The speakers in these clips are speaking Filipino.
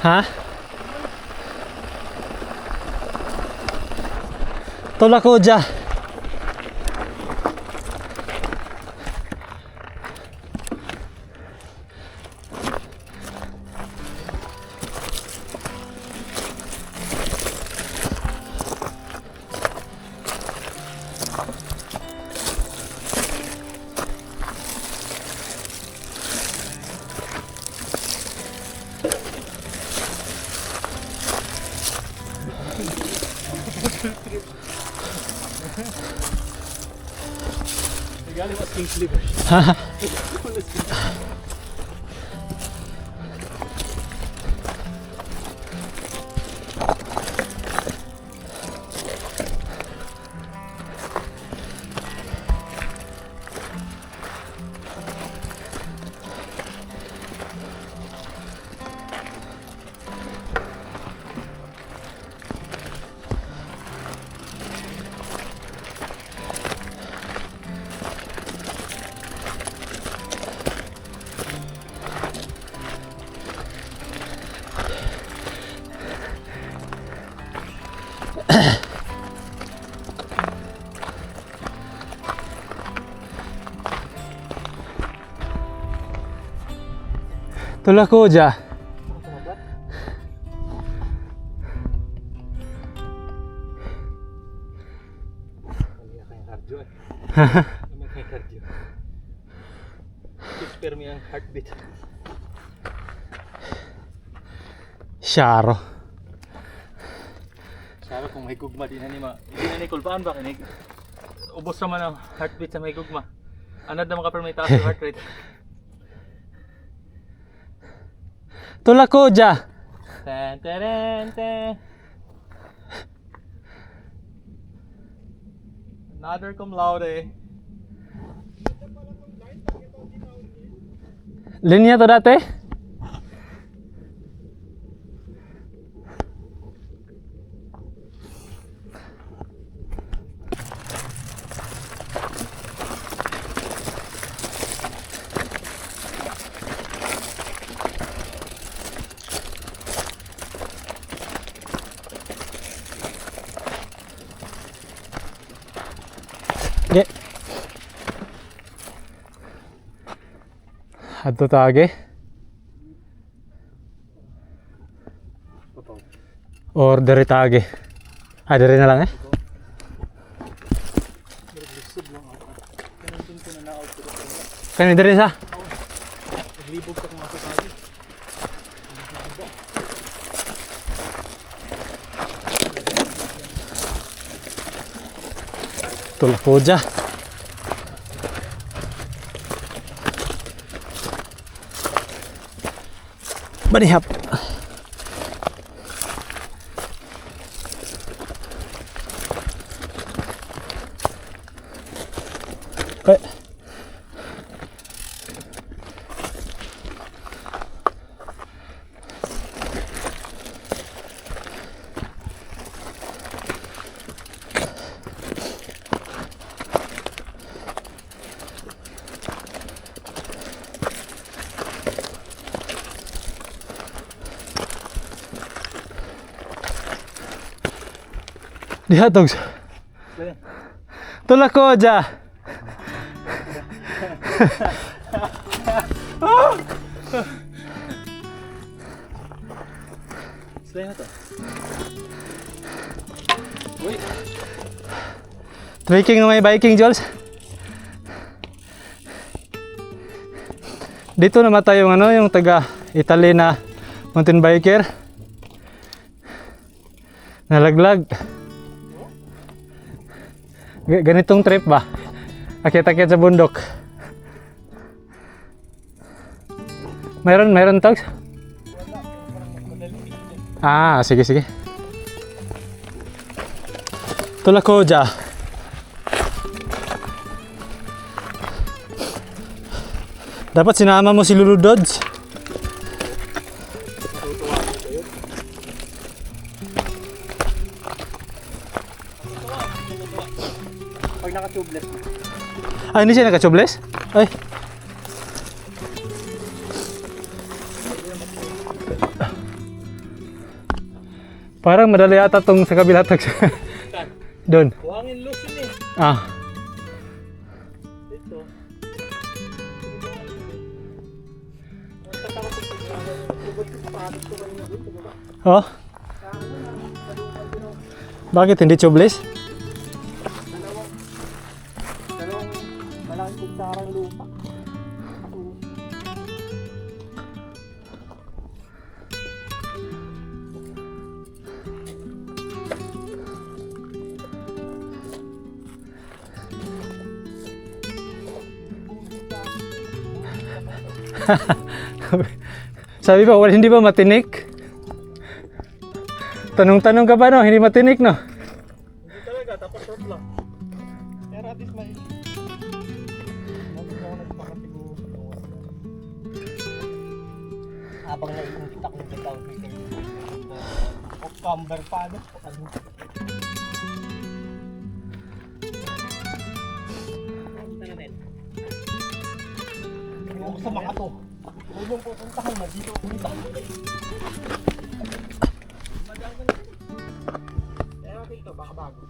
Ha? Tolak ko dyan. Galing mas king slivers. Tolak ko dyan. May kaya cardio. Spare mo yung heartbeat. Syaro. Sabi kung may gugma din na ni ma. Hindi na ni kulpaan ba kinig? Ubos naman ang heartbeat sa may gugma. Anad na makapar may taas yung heart rate. Tolak ko dyan. Ten, ten, ten. Another cum laude. Linya to dati? Okay. Adto tage. Or dere tage. Ah, dere na lang eh. Kani dere sa? Naglibog ka kung ako tayo. Tulak ko dyan. Banihap. Okay. Dihatog. Tulak ko dyan. Slay na to. Uy. Trekking na may biking, Jules. Dito namatay yung ano, yung taga Italy na mountain biker. Nalaglag. Ganitong trip ba? Akit-akit sa bundok. Mayroon togs? Ah, sige. Tulak ko dyan. Dapat sinama mo si Lulu Dodds. Pag naka-tubeless mo. Ay, hindi siya naka-tubeless? Ay. Parang madali ata tong sa kabila tag doon. Buhangin loose yun eh. Ah. Ito. Oh. Bakit hindi tubeless? Dalawang malaking kutsarang lupa. Sabi pa, wala, hindi ba matinik? Tanong-tanong ka ba no? Hindi matinik no? Hindi talaga, tapos short lang. Pero at least may... Nandun ako nagpakatiguro sa gawas. Habang naiingit ako ng down here. October pa ano? Huwag sa mga to. Huwag mong pupuntahan mo, dito punta. Pero dito, baka bago.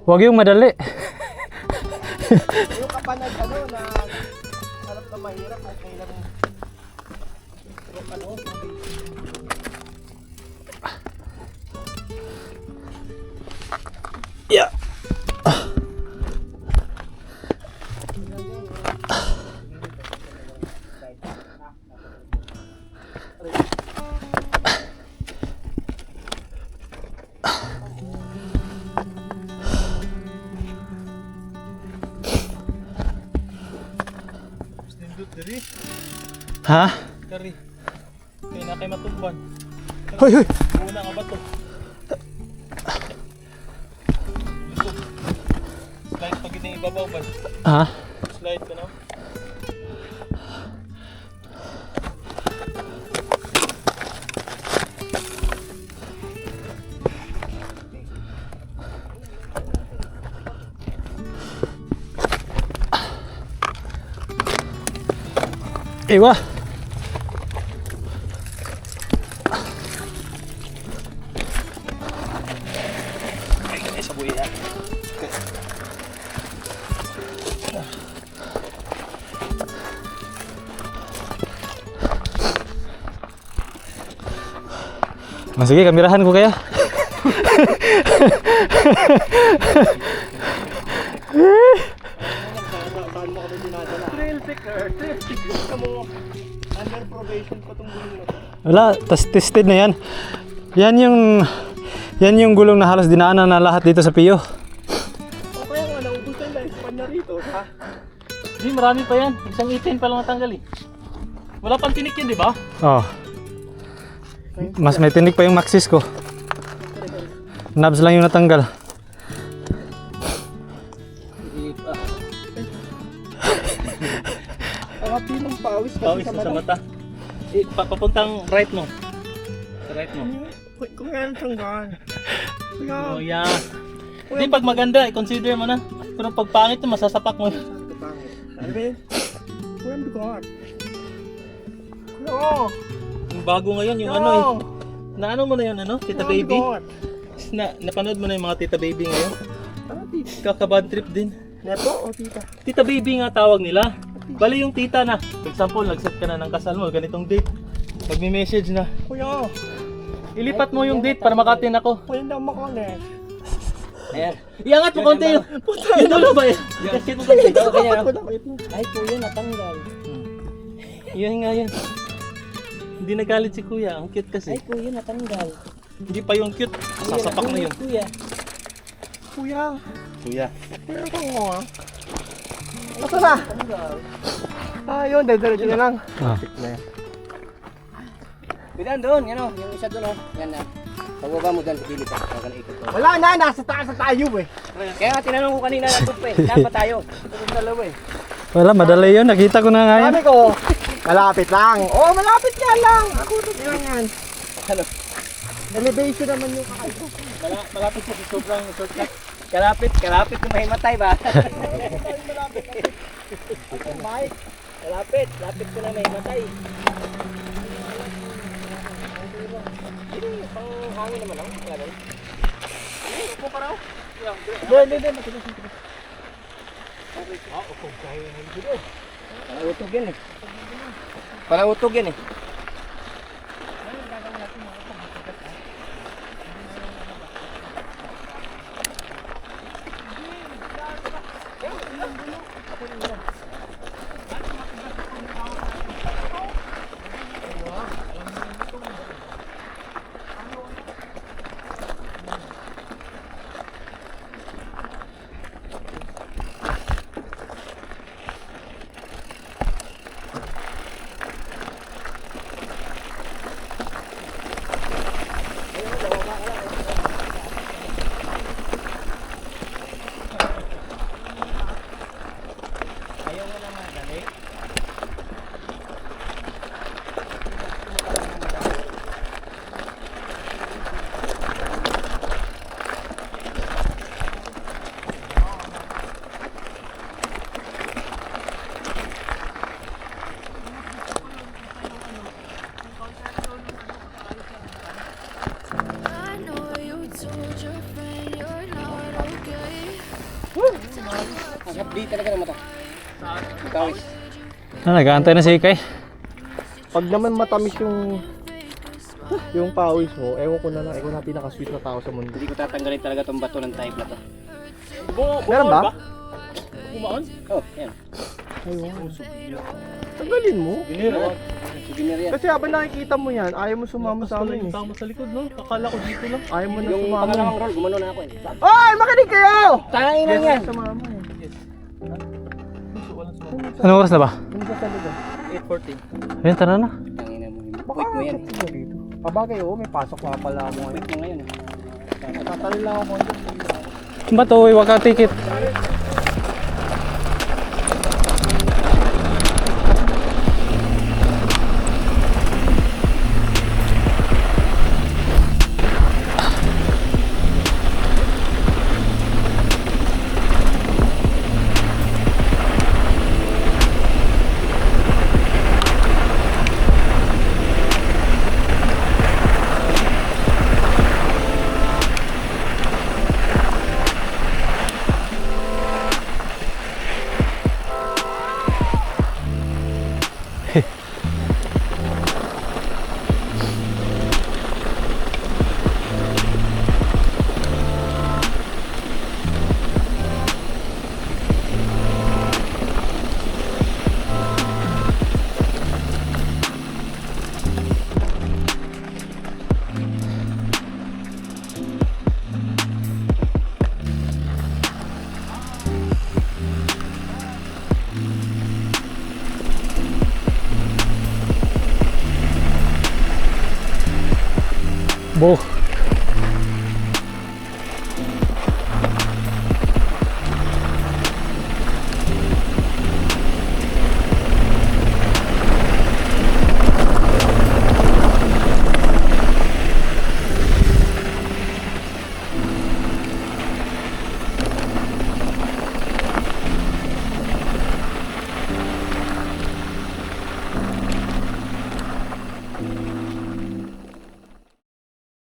Huwag yung madali. Yung kapanag ano na harap na mahirap kung kailan yung ano Yeah. Nindot diri. Ha? Kari. Kaya na kayo matumban. Hoy, hoy. Una nga ba to? Slide pag ina ibabaw ba? Ha? Slide ka na. Iwa. Ay, sa buhay yan. Oh, sige, kamerahan ko kaya. saan mo kami dinadala? Thrill seeker. Gusto mo under probation pa itong gulong na to. Wala, tested na yan. Yan yung gulong na halos dinaanan na lahat dito sa Pio. O kaya nga, naubusan na expand na rito, ha? Hindi, marami pa yan. Isang itin pa lang natanggal eh. Wala pang tinik yun, di ba? Oh. Mas may tinik pa yung Maxis ko. Knobs lang yung natanggal. Ang ng pawis kasi Pawis na sa mata. Papuntang right mo. Sa right mo. Kung yan tanggal. Oh, yeah. Hindi, pag maganda, i-consider mo na. Pero pag pangit, masasapak mo. Ano ba yun? Kuya, bigot. Kuya, Yung bago ngayon, yung ano eh. Naano mo na yun, ano? Tita Baby? Napanood mo na yung mga Tita Baby ngayon? Ano tita? Kakabad trip din. Nepo o tita? Tita Baby nga tawag nila. Bali yung tita na. For example, nag-set ka na ng kasal mo, ganitong date. Magme-message na. Kuya, Ilipat mo yung date para makatin ako. kuya hindi ako makonek. Ayan. Iangat mo konti yun. Yun dulo ba yun? Kasi mo konti. Ay, kuya, natanggal. Yun nga yun. Hindi nagalit si kuya. Ang cute kasi. kuya, natanggal. Hindi pa yung cute. Sasapak na yun. Kuya. Kuya. Kuya. Kuya ko nga. Ito na. Yun, diretso na lang. Ah. Bidan doon, yan o, yung isa doon o. Yan na. Pababa mo dyan sa gilid ha. Huwag ka na ikot to. Wala na, nasa taas na tayo eh. Kaya nga tinanong ko kanina na ito eh. Saan pa tayo? Ito yung dalawa eh. Wala, madali yun. Nakita ko na nga yan. Sabi ko, malapit lang. Oo, malapit nga lang. Ako ito lang yan. Ano? Elevation naman yung kakaiba. Malapit siya sa sobrang shortcut. Kalapit na mahimatay ba? Kalapit ko na mahimatay. Pang hangin naman ako. Kaya Upo ka raw. Hindi. Palautog yan eh. Palautog yan eh. I know you told your friend you're not okay. Ang hapdi talaga naman ito. Kawis. Nag-aantay na si Ikay. Pag naman matamis yung pawis mo, ewan ko na lang, ikaw na pinaka-sweet na tao sa mundo. Hindi ko tatanggalin talaga tong bato ng type na to. Meron ba? Bumaon? Oh, yan. Ayun. Tanggalin mo. Souvenir yan. Kasi habang nakikita mo yan, ayaw mo sumama sa amin eh. Tama sa likod, no? Akala ko dito lang. Ayaw mo na Yung sumama. pangalawang roll, gumano na ako eh. Ay, makinig kayo! Tangin lang yan. Sumama eh. Walang sumama. Anong oras na ba? Ano sa talaga? 8:14. Ayun, tara na. Tangin na mo. Baka Wait mo yan. ano ba rito? Kabagay, oo, may pasok nga pala mo ngayon. Wait mo ngayon. Natatalil lang ako ngayon. Ba't uwi, wag ka ticket? Bo.